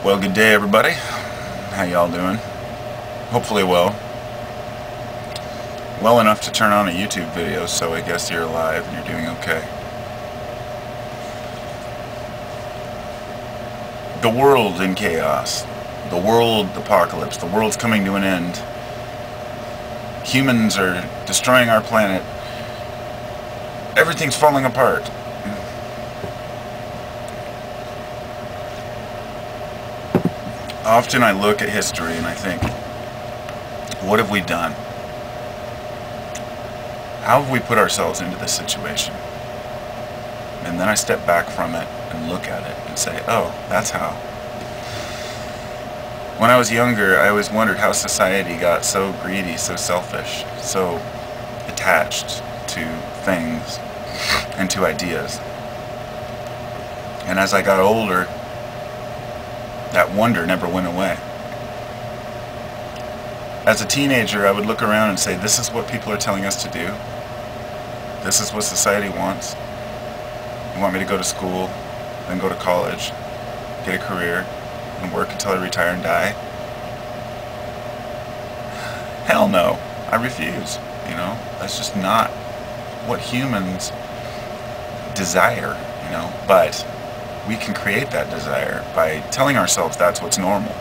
Well, good day everybody. How y'all doing? Hopefully well. Well enough to turn on a YouTube video, so I guess you're alive and you're doing okay. The world in chaos. The world apocalypse. The world's coming to an end. Humans are destroying our planet. Everything's falling apart. Often I look at history and I think, what have we done? How have we put ourselves into this situation? And then I step back from it and look at it and say, oh, that's how. When I was younger, I always wondered how society got so greedy, so selfish, so attached to things and to ideas. And as I got older, that wonder never went away. As a teenager, I would look around and say, this is what people are telling us to do. This is what society wants. You want me to go to school, then go to college, get a career, and work until I retire and die? Hell no. I refuse. You know, that's just not what humans desire, you know, but we can create that desire by telling ourselves that's what's normal.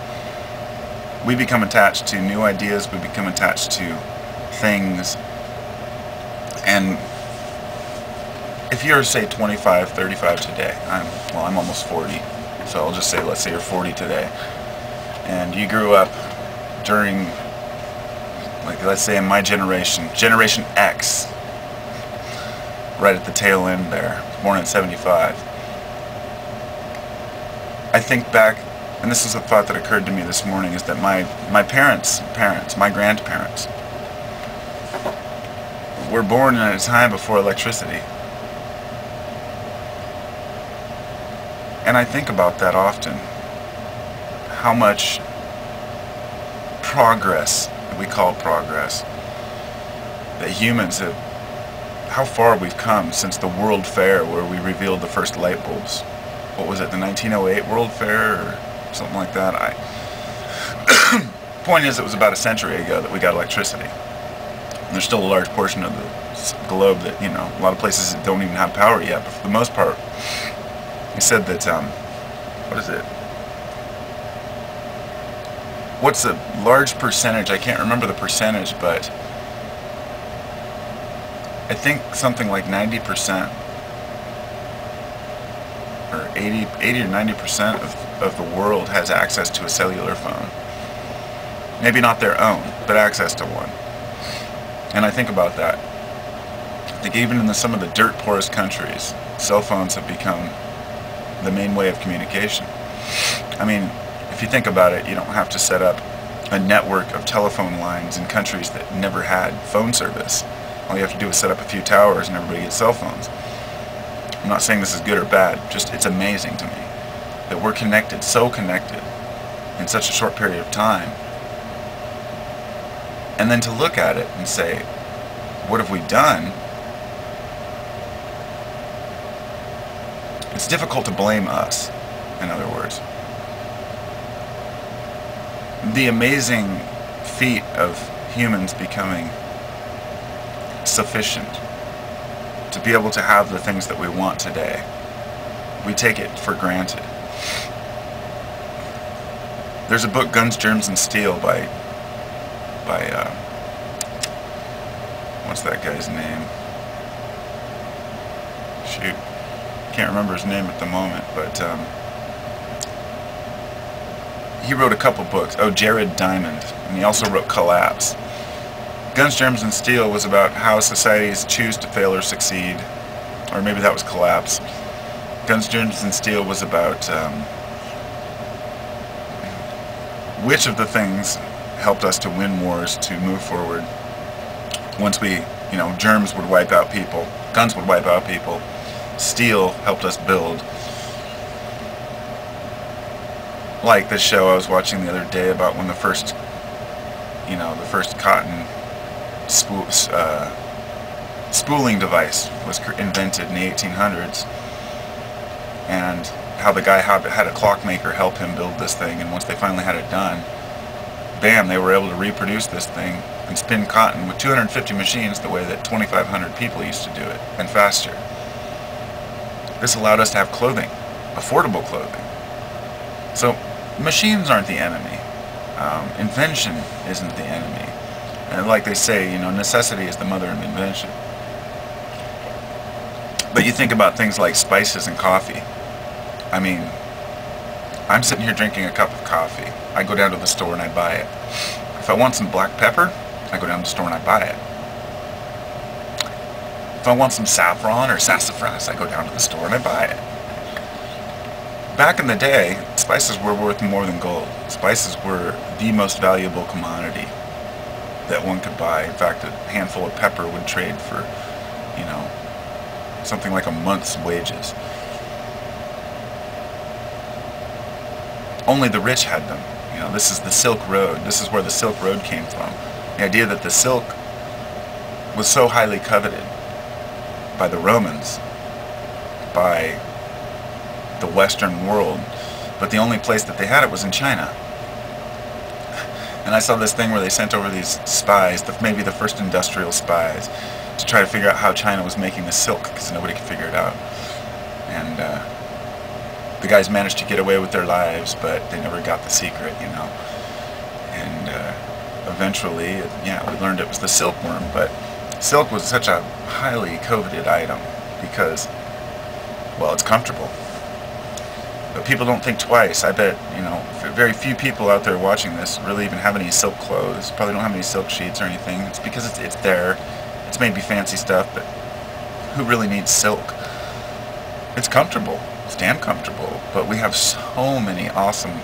We become attached to new ideas, we become attached to things, and if you're, say, 25, 35 today, I'm almost 40, so I'll just say, let's say you're 40 today, and you grew up during, like, let's say in my generation, Generation X, right at the tail end there, born in 75. I think back, and this is a thought that occurred to me this morning, is that my parents, my grandparents, were born in a time before electricity. And I think about that often. How much progress, that we call progress, that humans have, how far we've come since the World Fair where we revealed the first light bulbs. What was it, the 1908 World Fair or something like that? Point is, it was about a century ago that we got electricity. And there's still a large portion of the globe that, you know, a lot of places that don't even have power yet, but for the most part, he said that, what is it? What's a large percentage? I can't remember the percentage, but I think something like 90%. Or 80 or 90% of the world has access to a cellular phone. Maybe not their own, but access to one. And I think about that. I think even in some of the dirt poorest countries, cell phones have become the main way of communication. I mean, if you think about it, you don't have to set up a network of telephone lines in countries that never had phone service. All you have to do is set up a few towers and everybody gets cell phones. I'm not saying this is good or bad, just it's amazing to me that we're connected, so connected, in such a short period of time. And then to look at it and say, what have we done? It's difficult to blame us, in other words. The amazing feat of humans becoming sufficient to be able to have the things that we want today. We take it for granted. There's a book, Guns, Germs, and Steel by what's that guy's name? Shoot, can't remember his name at the moment, but he wrote a couple books. Oh, Jared Diamond, and he also wrote Collapse. Guns, Germs, and Steel was about how societies choose to fail or succeed, or maybe that was Collapse. Guns, Germs, and Steel was about which of the things helped us to win wars, to move forward. Once we, you know, germs would wipe out people, guns would wipe out people, steel helped us build. Like this show I was watching the other day about when the first, you know, the first cotton spooling device was invented in the 1800s, and how the guy had a clockmaker help him build this thing, and once they finally had it done, bam, they were able to reproduce this thing and spin cotton with 250 machines the way that 2,500 people used to do it, and faster. This allowed us to have clothing, affordable clothing. So machines aren't the enemy. Invention isn't the enemy. And like they say, necessity is the mother of invention. But you think about things like spices and coffee. I mean, I'm sitting here drinking a cup of coffee. I go down to the store and I buy it. If I want some black pepper, I go down to the store and I buy it. If I want some saffron or sassafras, I go down to the store and I buy it. Back in the day, spices were worth more than gold. Spices were the most valuable commodity that one could buy. In fact, a handful of pepper would trade for, something like a month's wages. Only the rich had them. This is the Silk Road. This is where the Silk Road came from. The idea that the silk was so highly coveted by the Romans, by the Western world, but the only place that they had it was in China. And I saw this thing where they sent over these spies, maybe the first industrial spies, to try to figure out how China was making the silk, because nobody could figure it out. And the guys managed to get away with their lives, but they never got the secret, And eventually, we learned it was the silkworm, but silk was such a highly coveted item because, well, it's comfortable. But people don't think twice. I bet, very few people out there watching this really even have any silk clothes, probably don't have any silk sheets or anything. It's because it's there. It's maybe fancy stuff, but who really needs silk? It's comfortable. It's damn comfortable. But we have so many awesome,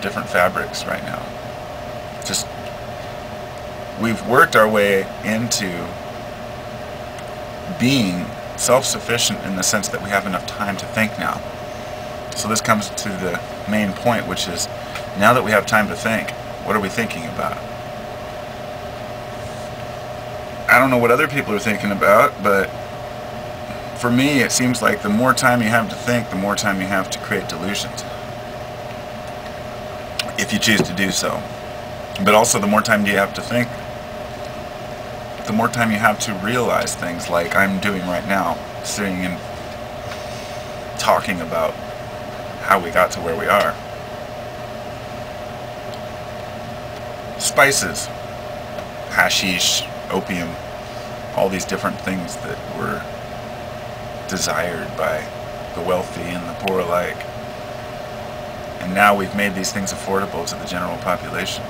different fabrics right now. Just, we've worked our way into being self-sufficient in the sense that we have enough time to think now. So this comes to the main point, which is, now that we have time to think, what are we thinking about? I don't know what other people are thinking about, but for me it seems like the more time you have to think, the more time you have to create delusions, if you choose to do so. But also, the more time you have to think, the more time you have to realize things like I'm doing right now, sitting and talking about how we got to where we are. Spices, hashish, opium, all these different things that were desired by the wealthy and the poor alike. And now we've made these things affordable to the general population.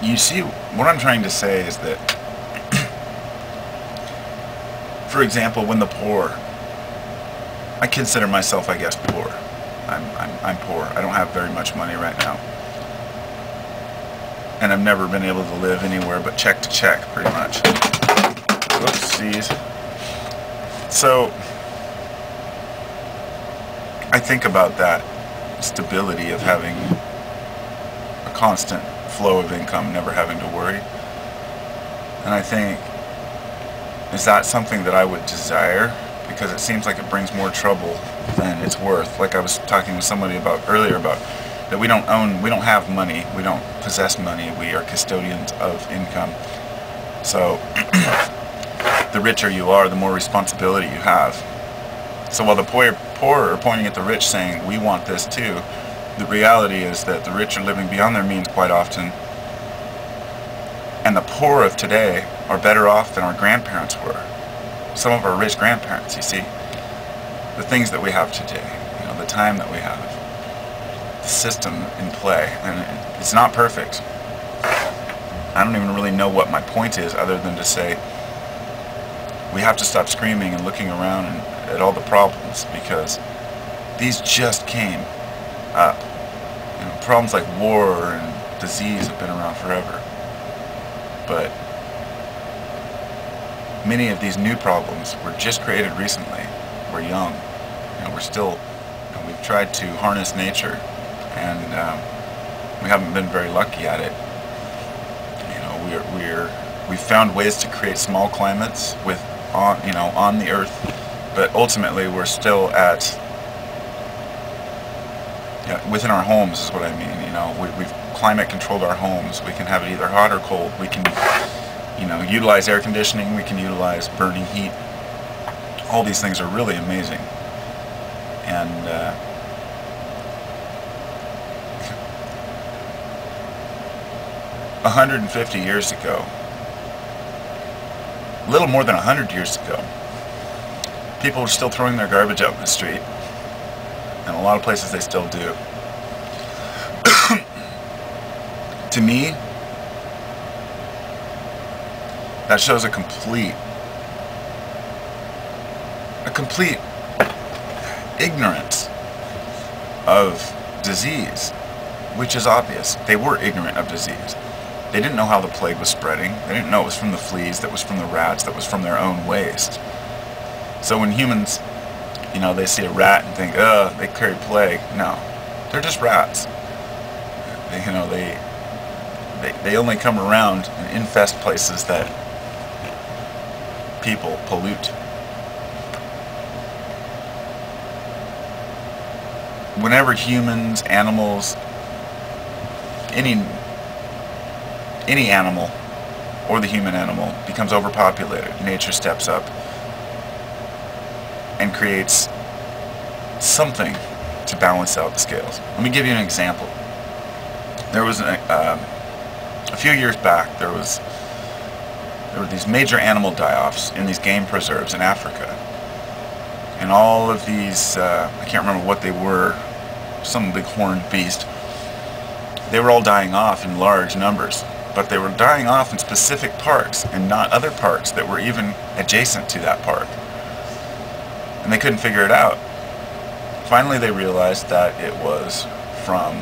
You see, what I'm trying to say is that, for example, when the poor, I consider myself, I guess, poor. I'm poor. I don't have very much money right now. And I've never been able to live anywhere but check to check, pretty much. Whoopsies. So, I think about that stability of having a constant flow of income, never having to worry. And I think, is that something that I would desire? Because it seems like it brings more trouble than it's worth. Like I was talking with somebody about earlier about that we don't have money, we don't possess money, we are custodians of income. So the richer you are, the more responsibility you have. So while the poor are pointing at the rich saying, we want this too, the reality is that the rich are living beyond their means quite often, and the poor of today are better off than our grandparents were. Some of our rich grandparents, you see. The things that we have today, the time that we have, the system in play, and it's not perfect. I don't even really know what my point is other than to say we have to stop screaming and looking around at all the problems, because these just came up. Problems like war and disease have been around forever. But many of these new problems were just created recently. We're young. We're still, we've tried to harness nature, and we haven't been very lucky at it. we've found ways to create small climates on the Earth, but ultimately we're still at, within our homes is what I mean. We've climate controlled our homes. We can have it either hot or cold. We can, utilize air conditioning. We can utilize burning heat. All these things are really amazing. And 150 years ago, a little more than 100 years ago, people were still throwing their garbage out in the street. And a lot of places they still do. To me, that shows a complete ignorance of disease, which is obvious. They were ignorant of disease. They didn't know how the plague was spreading. They didn't know it was from the fleas, that was from the rats, that was from their own waste. So when humans, they see a rat and think, they carry plague. No, they're just rats. They only come around and infest places that people pollute. Whenever humans, animals, any animal or the human animal becomes overpopulated, nature steps up and creates something to balance out the scales. Let me give you an example. There was a few years back, there were these major animal die-offs in these game preserves in Africa. And all of these, I can't remember what they were, some big horned beast, they were all dying off in large numbers. But they were dying off in specific parks and not other parks that were even adjacent to that park. And they couldn't figure it out. Finally they realized that it was from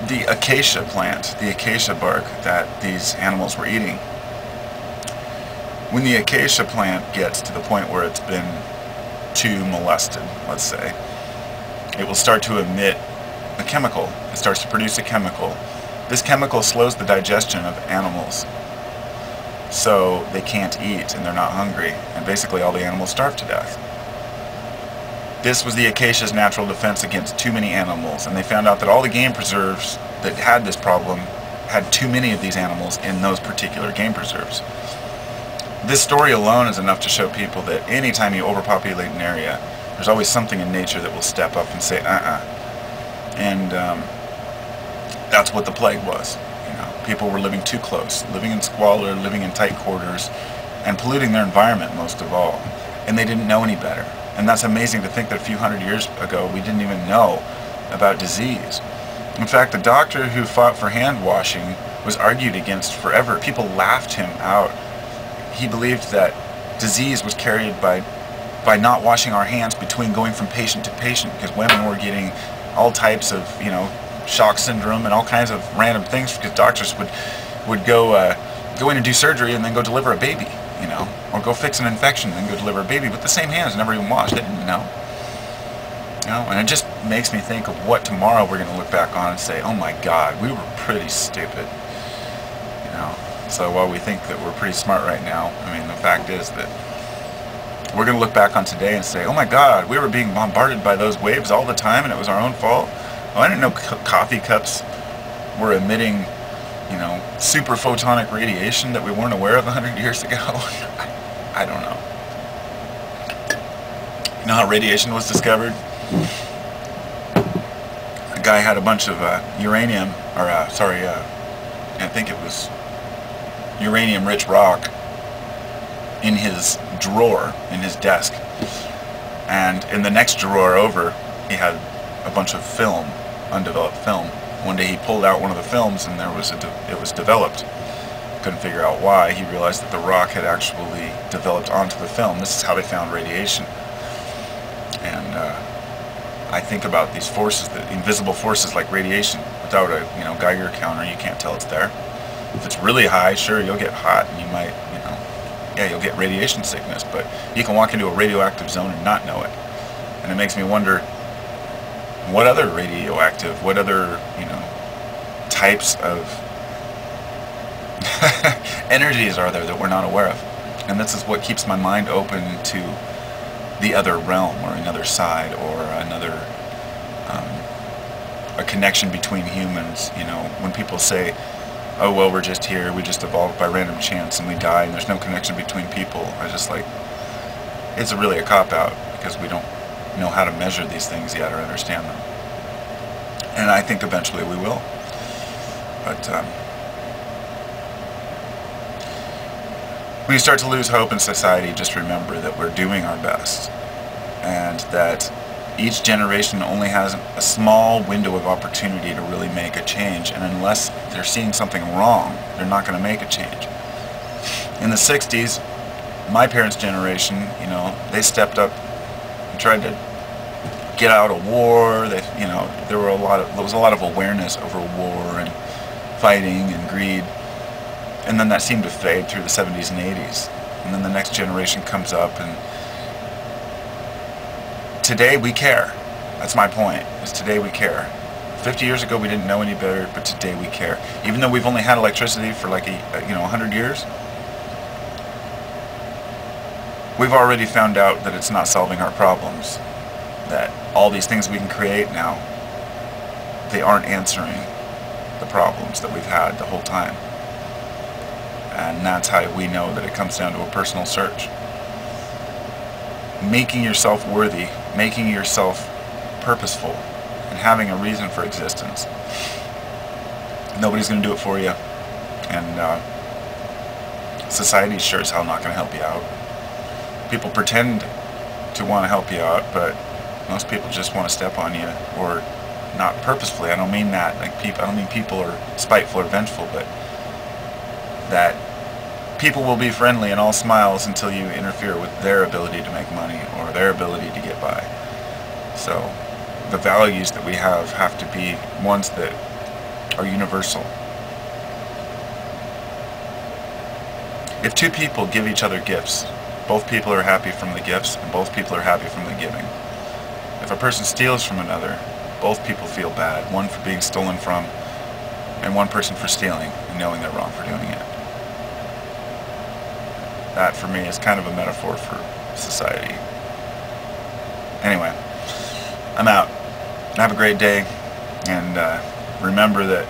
the acacia plant, the acacia bark that these animals were eating. When the acacia plant gets to the point where it's been too molested, let's say, it will start to emit a chemical. It starts to produce a chemical. This chemical slows the digestion of animals, so they can't eat and they're not hungry, and basically all the animals starve to death. This was the acacia's natural defense against too many animals, and they found out that all the game preserves that had this problem had too many of these animals in those particular game preserves. This story alone is enough to show people that anytime you overpopulate an area, there's always something in nature that will step up and say, And that's what the plague was. People were living too close, living in squalor, living in tight quarters, and polluting their environment most of all. And they didn't know any better. And that's amazing to think that a few hundred years ago we didn't even know about disease. In fact, the doctor who fought for hand washing was argued against forever. People laughed him out. He believed that disease was carried by not washing our hands between going from patient to patient, because women were getting all types of, shock syndrome and all kinds of random things, because doctors would go in and do surgery and then go deliver a baby, or go fix an infection and then go deliver a baby with the same hands, never even washed. They didn't know. And it just makes me think of what tomorrow we're going to look back on and say, oh my God, we were pretty stupid. So while we think that we're pretty smart right now, the fact is that we're going to look back on today and say, oh my God, we were being bombarded by those waves all the time and it was our own fault. Oh, I didn't know coffee cups were emitting, super photonic radiation that we weren't aware of 100 years ago. I don't know. You know how radiation was discovered? A guy had a bunch of uranium, or I think it was uranium-rich rock in his drawer, in his desk. And in the next drawer over, he had a bunch of film, undeveloped film. One day he pulled out one of the films and it was developed. Couldn't figure out why. He realized that the rock had actually developed onto the film. This is how they found radiation. And I think about these forces, the invisible forces like radiation. Without a Geiger counter, you can't tell it's there. If it's really high, sure, you'll get hot and you might, you'll get radiation sickness, but you can walk into a radioactive zone and not know it. And it makes me wonder, what other radioactive, what other, types of Energies are there that we're not aware of. And this is what keeps my mind open to the other realm, or another side, or another a connection between humans. You know, when people say, oh well, we're just here, we just evolved by random chance and we die and there's no connection between people, I just like, it's really a cop-out, because we don't know how to measure these things yet or understand them. And I think eventually we will. But when you start to lose hope in society, just remember that we're doing our best, and that each generation only has a small window of opportunity to really make a change, and unless they're seeing something wrong, they're not going to make a change. In the 60s, my parents' generation, you know, they stepped up and tried to get out of war. They, you know, there was a lot of awareness over war and fighting and greed, and then that seemed to fade through the 70s and 80s, and then the next generation comes up, and today we care. That's my point, is today we care. 50 years ago we didn't know any better, but today we care. Even though we've only had electricity for like 100 years, we've already found out that it's not solving our problems. That all these things we can create now, they aren't answering the problems that we've had the whole time. And that's how we know that it comes down to a personal search. Making yourself worthy, making yourself purposeful, and having a reason for existence. Nobody's going to do it for you, and society sure as hell not going to help you out. People pretend to want to help you out, but most people just want to step on you, or not purposefully. I don't mean that. Like I don't mean people are spiteful or vengeful, but that people will be friendly and all smiles until you interfere with their ability to make money or their ability to get by. So the values that we have to be ones that are universal. If two people give each other gifts, both people are happy from the gifts and both people are happy from the giving. If a person steals from another, both people feel bad, one for being stolen from and one person for stealing and knowing they're wrong for doing it. That for me is kind of a metaphor for society. Anyway, I'm out. Have a great day, and remember that,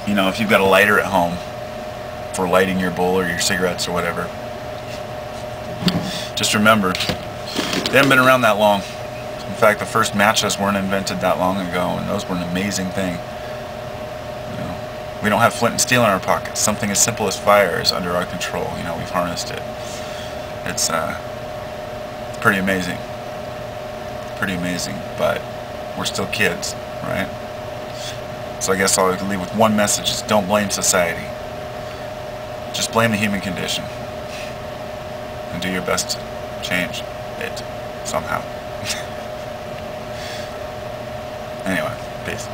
you know, if you've got a lighter at home for lighting your bowl or your cigarettes or whatever, just remember, they haven't been around that long. In fact, the first matches weren't invented that long ago, and those were an amazing thing. We don't have flint and steel in our pockets. Something as simple as fire is under our control. You know, we've harnessed it. It's pretty amazing. Pretty amazing, but we're still kids, right? So I guess I'll leave with one message: is don't blame society. Just blame the human condition. And do your best to change it somehow. Anyway, peace.